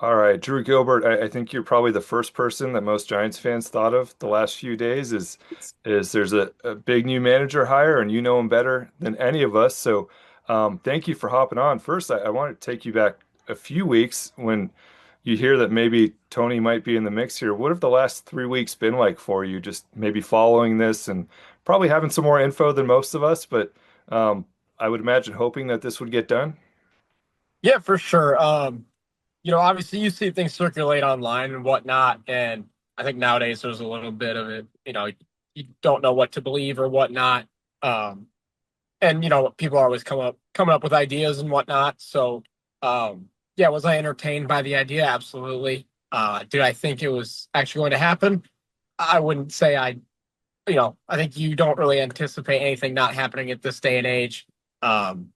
All right, Drew Gilbert. I think you're probably the first person that most Giants fans thought of the last few days. Is there's a big new manager hire, and you know him better than any of us. So, thank you for hopping on. First, I want to take you back a few weeks when you hear that maybe Tony might be in the mix here. What have the last 3 weeks been like for you? Just maybe following this and probably having some more info than most of us, but I would imagine hoping that this would get done. Yeah, for sure. Obviously you see things circulate online and whatnot, and I think nowadays there's a little bit of it, you don't know what to believe or whatnot. Um, and people are always coming up with ideas and whatnot. So yeah, was I entertained by the idea? Absolutely. Did I think it was actually going to happen? I wouldn't say I think you don't really anticipate anything not happening at this day and age. Um,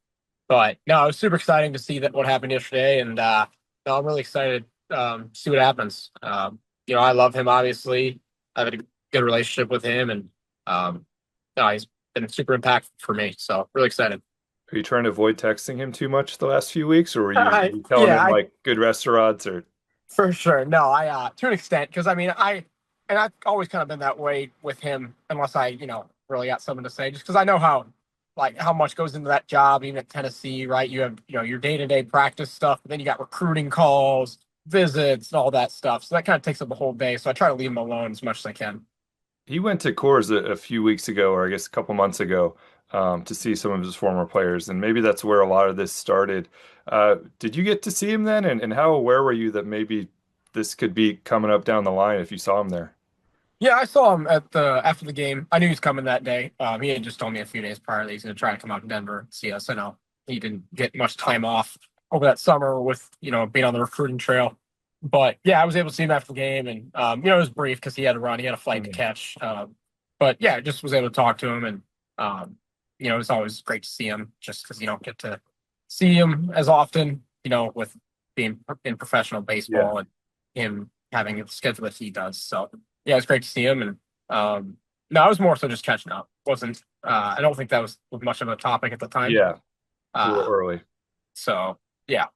but no, it was super exciting to see that what happened yesterday, and no, I'm really excited to see what happens. I love him obviously. I have a good relationship with him, and no, he's been super impactful for me. So really excited. Are you trying to avoid texting him too much the last few weeks, or were you telling Yeah, him I like good restaurants or for sure. No, I to an extent, because I mean I've always kind of been that way with him, unless I really got something to say, just because I know how much goes into that job, even at Tennessee, right? You have your day to day practice stuff, but then you got recruiting calls, visits, and all that stuff. So that kind of takes up the whole day. So I try to leave him alone as much as I can. he went to Coors a few weeks ago, or I guess a couple months ago, to see some of his former players, and maybe that's where a lot of this started. Did you get to see him then, and how aware were you that maybe this could be coming up down the line if you saw him there? Yeah, I saw him at the after the game. I knew he was coming that day. He had just told me a few days prior that he's going to try to come out to Denver and see us. I know he didn't get much time off over that summer with being on the recruiting trail. But yeah, I was able to see him after the game, and it was brief because he had to run. He had a flight to Mhm. catch. But yeah, just was able to talk to him, and it's always great to see him just because you don't get to see him as often. With being in professional Yeah. baseball and him having the schedule that he does. So yeah, it's great to see him. And no, I was more so just catching up. Wasn't I don't think that was much of a topic at the time. Yeah, a little Uh, early. so yeah,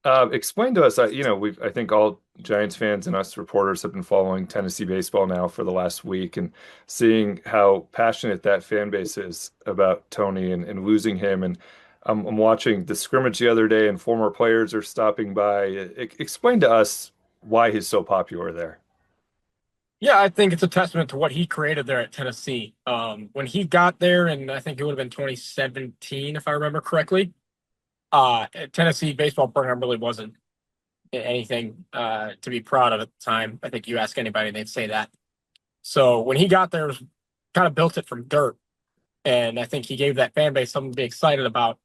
Explain to us, I think all Giants fans and us reporters have been following Tennessee baseball now for the last week and seeing how passionate that fan base is about Tony and losing him. And I'm watching the scrimmage the other day, and former players are stopping by. Explain to us why he's so popular there. yeah, I think it's a testament to what he created there at Tennessee. When he got there, and I think it would have been 2017 if I remember correctly. Tennessee baseball program really wasn't anything to be proud of at the time. I think you ask anybody, they'd say that. So when he got there, it was kind of built it from dirt. And I think he gave that fan base something to be excited about.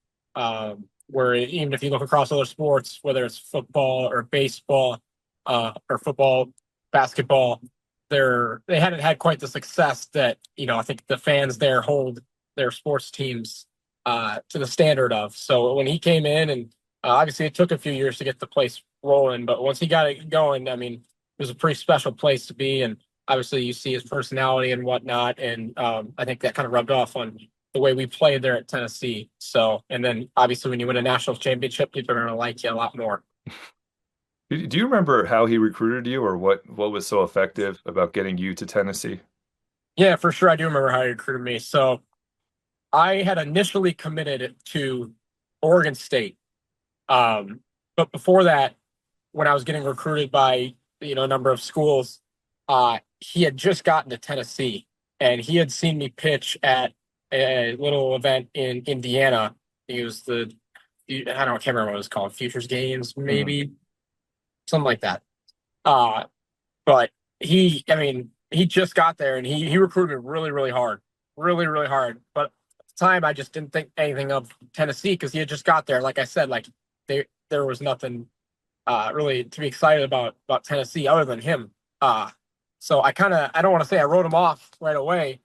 Where even if you look across other sports, whether it's football or baseball, or football, basketball, they hadn't had quite the success that I think the fans there hold their sports teams to the standard of. So when he came in, and obviously it took a few years to get the place rolling, but once he got it going, I mean, it was a pretty special place to be. And obviously you see his personality and whatnot, and I think that kind of rubbed off on the way we played there at Tennessee. So, and then obviously when you win a national championship, people are going to like you a lot more. Do you remember how he recruited you, or what was so effective about getting you to Tennessee? Yeah, for sure. I do remember how he recruited me. So I had initially committed to Oregon State. Um, but before that, when I was getting recruited by, a number of schools, he had just gotten to Tennessee, and he had seen me pitch at a little event in Indiana. He was I don't, I can't remember what it was called, Futures Games, Mhm. maybe something like that. Uh, but I mean, he just got there, and he recruited really, really hard, really, really hard. But at the time, I just didn't think anything of Tennessee because he had just got there. Like I said, like there was nothing really to be excited about Tennessee other than him. So I don't want to say I wrote him off right away,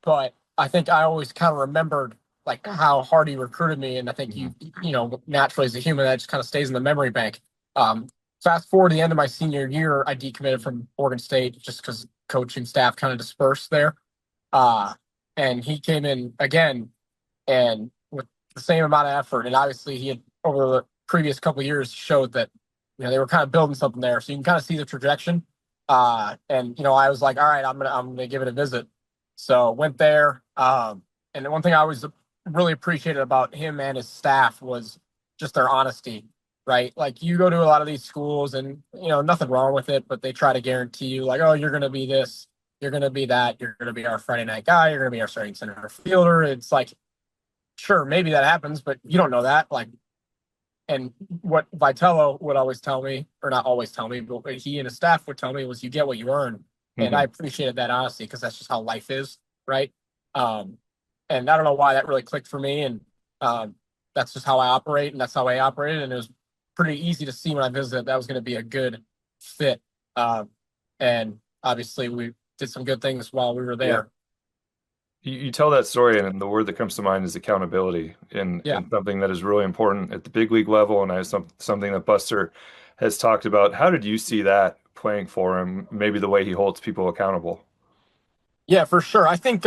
but I think I always kind of remembered like how hard he recruited me, and I think Mhm. naturally as a human that just kind of stays in the memory bank. Um, Fast forward to the end of my senior year, I decommitted from Oregon State just because coaching staff kind of dispersed there. Uh, and he came in again and with the same amount of effort, and obviously he had over the previous couple of years showed that they were kind of building something there. So you can kind of see the trajectory. And I was like, all right, I'm gonna give it a visit. So went there. And one thing I always really appreciated about him and his staff was just their honesty, right? Like you go to a lot of these schools and nothing wrong with it, but they try to guarantee you like, oh, you're gonna be this, you're gonna be that, you're gonna be our Friday night guy, you're gonna be our starting center fielder. It's like, sure, maybe that happens, but you don't know that. Like, and what Vitello would always tell me, or not always tell me, but what he and his staff would tell me was you get what you earn. And I Hmm. appreciated that honesty because that's just how life is, right? Um, and I don't know why that really clicked for me. And that's just how I operate, and that's how I operated. And it was pretty easy to see when I visited that was going to be a good fit. And obviously, we did some good things while we were Yeah. there. You tell that story, and the word that comes to mind is accountability, Yeah. and something that is really important at the big league level, and something that Buster has talked about. How did you see that playing for him? Maybe the way he holds people accountable. Yeah, for sure. I think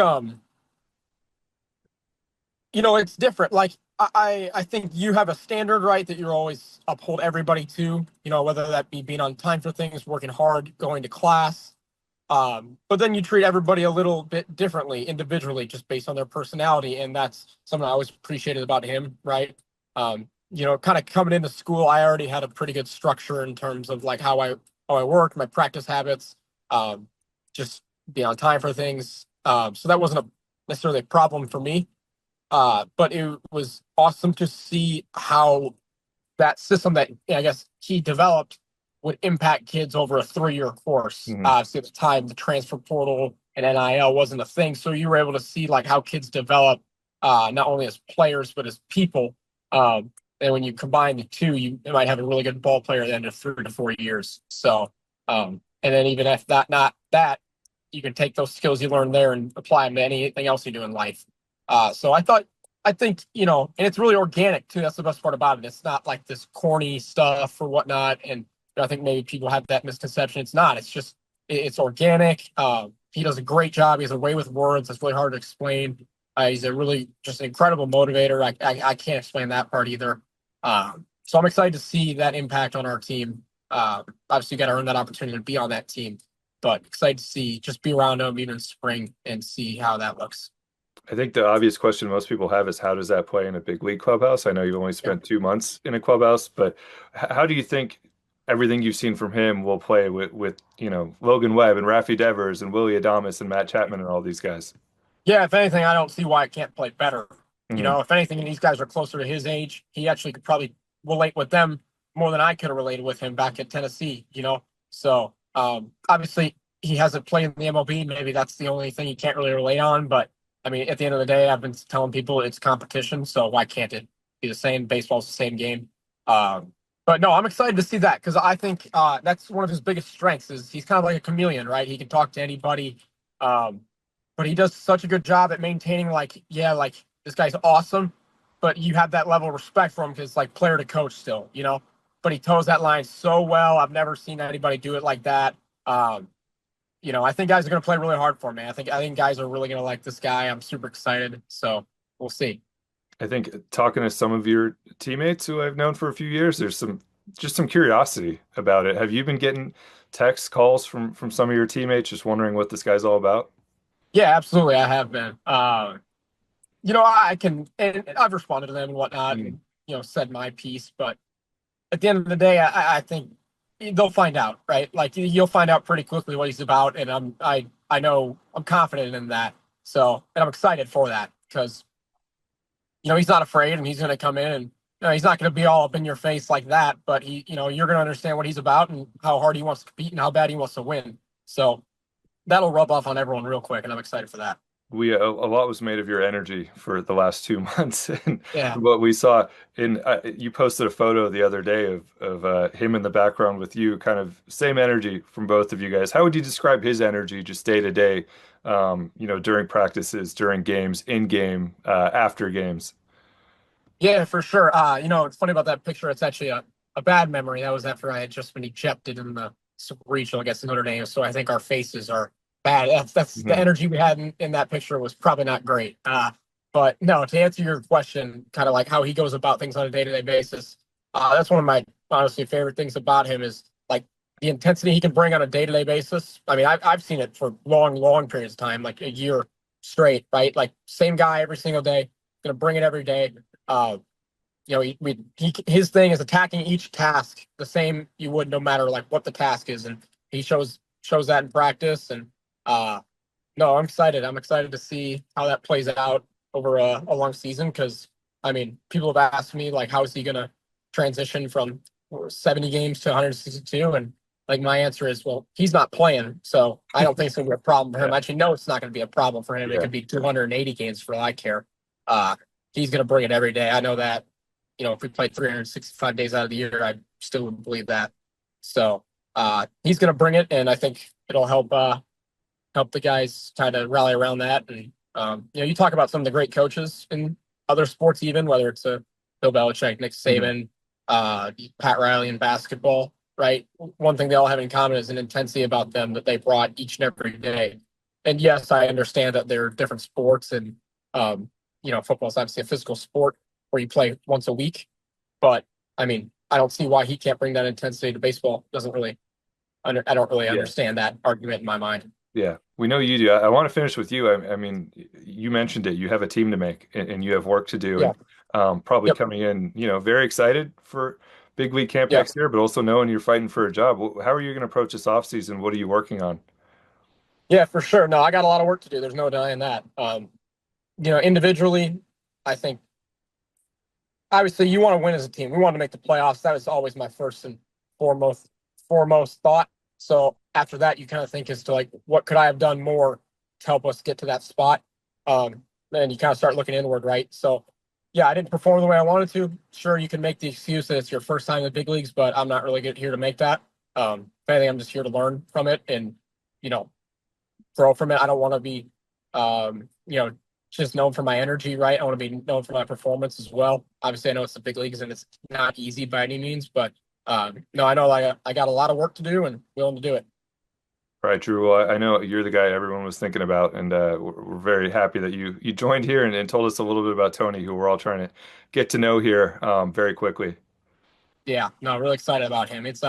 it's different. Like I think you have a standard, right, that you always uphold everybody to, whether that be being on time for things, working hard, going to class. But then you treat everybody a little bit differently individually just based on their personality. And that's something I always appreciated about him, right? Kind of coming into school, I already had a pretty good structure in terms of like how I work, my practice habits, um, just be on time for things. So that wasn't necessarily a problem for me. But it was awesome to see how that system that I guess he developed would impact kids over a 3-year course. Hmm. So at the time, the transfer portal and NIL wasn't a thing, so you were able to see like how kids develop, not only as players but as people. Um, and when you combine the two, you might have a really good ball player at the end of 3 to 4 years. So, and then even if not that, you can take those skills you learned there and apply them to anything else you do in life. So I think, and it's really organic too. That's the best part about it. It's not like this corny stuff or whatnot. And I think maybe people have that misconception. It's not. It's just it's organic. He does a great job. He has a way with words. It's really hard to explain. He's a really just an incredible motivator. I can't explain that part either. So I'm excited to see that impact on our team. Obviously, you got to earn that opportunity to be on that team, but excited to see just be around him even in spring and see how that looks. I think the obvious question most people have is how does that play in a big league clubhouse? I know you've only Yeah. spent 2 months in a clubhouse, but how do you think everything you've seen from him will play with Logan Webb and Rafi Devers and Willie Adames and Matt Chapman and all these guys? Yeah, if anything, I don't see why it can't play better. Hmm. If anything, these guys are closer to his age. He actually could probably relate with them more than I could have related with him back at Tennessee. So obviously he hasn't played in the MLB. Maybe that's the only thing he can't really relate on. But I mean, at the end of the day, I've been telling people it's competition. So why can't it be the same? Baseball's the same game. But no, I'm excited to see that because I think that's one of his biggest strengths is he's kind of like a chameleon, right? He can talk to anybody. Um, but he does such a good job at maintaining like, yeah, like this guy's awesome, but you have that level of respect for him because like player to coach still. But he toes that line so well. I've never seen anybody do it like that. I think guys are going to play really hard for me. I think guys are really going to like this guy. I'm super excited. So we'll see. I think talking to some of your teammates who I've known for a few years, there's some curiosity about it. Have you been getting text calls from some of your teammates just wondering what this guy's all about? Yeah, absolutely. I have been. I can, and I've responded to them and whatnot, Mm. and said my piece. But at the end of the day, I think they'll find out, right? Like you'll find out pretty quickly what he's about, and I know I'm confident in that. So, and I'm excited for that because he's not afraid, and he's going to come in, and he's not going to be all up in your face like that. But you're going to understand what he's about and how hard he wants to compete and how bad he wants to win. So that'll rub off on everyone real quick, and I'm excited for that. A lot was made of your energy for the last 2 months, and Yeah. what we saw in you posted a photo the other day of him in the background with you, kind of same energy from both of you guys. How would you describe his energy just day to day, during practices, during games, in game, after games? Yeah, for sure. It's funny about that picture. It's actually a bad memory. That was after I had just been ejected in the Super Regional against Notre Dame. So I think our faces are bad. That's the Hmm. energy we had in that picture was probably not great. But no, to answer your question, kind of like how he goes about things on a day-to-day basis, that's one of my honestly favorite things about him is like the intensity he can bring on a day-to-day basis. I mean, I've seen it for long periods of time, like a year straight, right? Like same guy every single day, gonna bring it every day. His thing is attacking each task the same you would no matter like what the task is, and he shows that in practice. And uh, no, I'm excited. I'm excited to see how that plays out over a long season because I mean, people have asked me like, how is he gonna transition from 70 games to 162? And like my answer is, well, he's not playing, so I don't think it's gonna be a problem for him. Yeah, I actually know it's not gonna be a problem for him. It yeah, could be 280 games for all I care. Uh, he's gonna bring it every day. I know that. If we played 365 days out of the year, I still would believe that. So he's gonna bring it, and I think it'll help the guys kind of rally around that. And you talk about some of the great coaches in other sports, even whether it's a Bill Belichick, Nick hmm, Saban, Pat Riley in basketball, right? One thing they all have in common is an intensity about them that they brought each and every day. And yes, I understand that they're different sports, and football is obviously a physical sport where you play once a week. But I mean, I don't see why he can't bring that intensity to baseball. Doesn't really, I don't really yeah. understand that argument in my mind. Yeah, we know you do. I want to finish with you. I mean, you mentioned it. You have a team to make, and you have work to do, Yeah. and probably Yep. coming in, very excited for big league camp Yeah. next year, but also knowing you're fighting for a job. How are you going to approach this offseason? What are you working on? Yeah, for sure. No, I got a lot of work to do. There's no denying that. Individually, I think obviously you want to win as a team. We want to make the playoffs. That was always my first and foremost thought. So after that, you kind of think as to like what could I have done more to help us get to that spot. And you kind of start looking inward, right? So yeah, I didn't perform the way I wanted to. Sure, you can make the excuse that it's your first time in the big leagues, but I'm not really here to make that. If anything, I'm just here to learn from it and you know grow from it. I don't want to be, um, you know, just known for my energy, right? I want to be known for my performance as well. Obviously, I know it's the big leagues and it's not easy by any means, but no, I know I got a lot of work to do and willing to do it. All right, Drew. Well, I know you're the guy everyone was thinking about, and we're very happy that you joined here and told us a little bit about Tony, who we're all trying to get to know here very quickly. Yeah, no, really excited about him. He's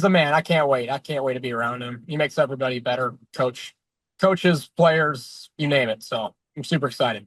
the man. I can't wait. I can't wait to be around him. He makes everybody better. Coaches, players, you name it. So I'm super excited.